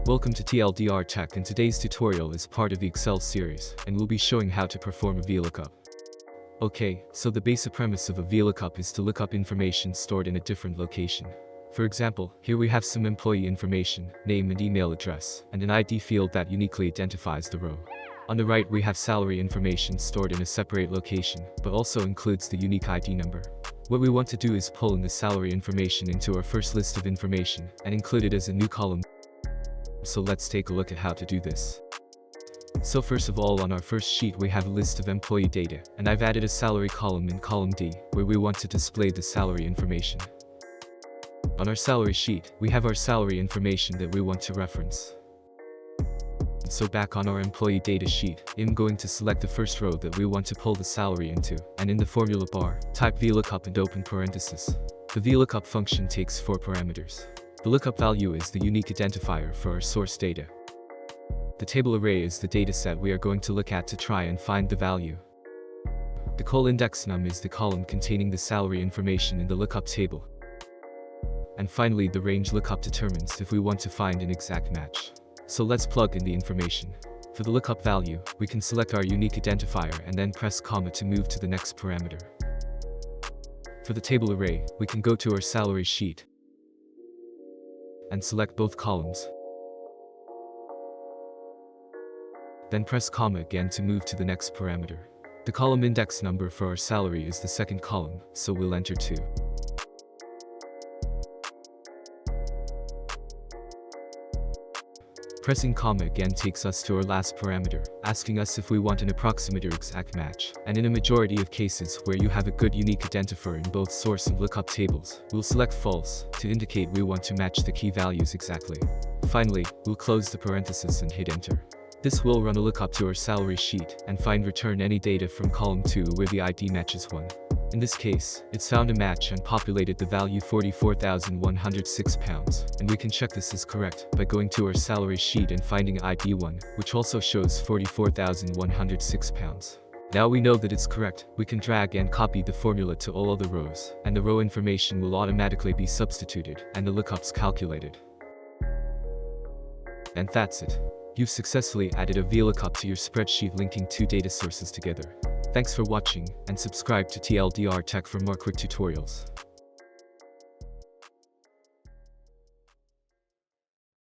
Welcome to TLDR Tech, and today's tutorial is part of the Excel series, and we'll be showing how to perform a VLOOKUP. Okay, so the basic premise of a VLOOKUP is to look up information stored in a different location. For example, here we have some employee information, name and email address, and an ID field that uniquely identifies the row. On the right we have salary information stored in a separate location, but also includes the unique ID number. What we want to do is pull in the salary information into our first list of information, and include it as a new column. So let's take a look at how to do this. So first of all, on our first sheet we have a list of employee data, and I've added a salary column in column D, where we want to display the salary information. On our salary sheet, we have our salary information that we want to reference. So back on our employee data sheet, I'm going to select the first row that we want to pull the salary into, and in the formula bar, type VLOOKUP and open parenthesis. The VLOOKUP function takes 4 parameters. The lookup value is the unique identifier for our source data. The table array is the dataset we are going to look at to try and find the value. The col index num is the column containing the salary information in the lookup table. And finally, the range lookup determines if we want to find an exact match. So let's plug in the information. For the lookup value, we can select our unique identifier and then press comma to move to the next parameter. For the table array, we can go to our salary sheet and select both columns. Then press comma again to move to the next parameter. The column index number for our salary is the second column, so we'll enter 2. Pressing comma again takes us to our last parameter, asking us if we want an approximate or exact match. And in a majority of cases where you have a good unique identifier in both source and lookup tables, we'll select false to indicate we want to match the key values exactly. Finally, we'll close the parenthesis and hit enter. This will run a lookup to our salary sheet and return any data from column 2 where the ID matches 1. In this case, it's found a match and populated the value £44,106, and we can check this is correct by going to our salary sheet and finding ID 1, which also shows £44,106. Now we know that it's correct, we can drag and copy the formula to all other rows, and the row information will automatically be substituted, and the lookups calculated. And that's it. You've successfully added a VLOOKUP to your spreadsheet linking 2 data sources together. Thanks for watching, and subscribe to TLDR Tech for more quick tutorials.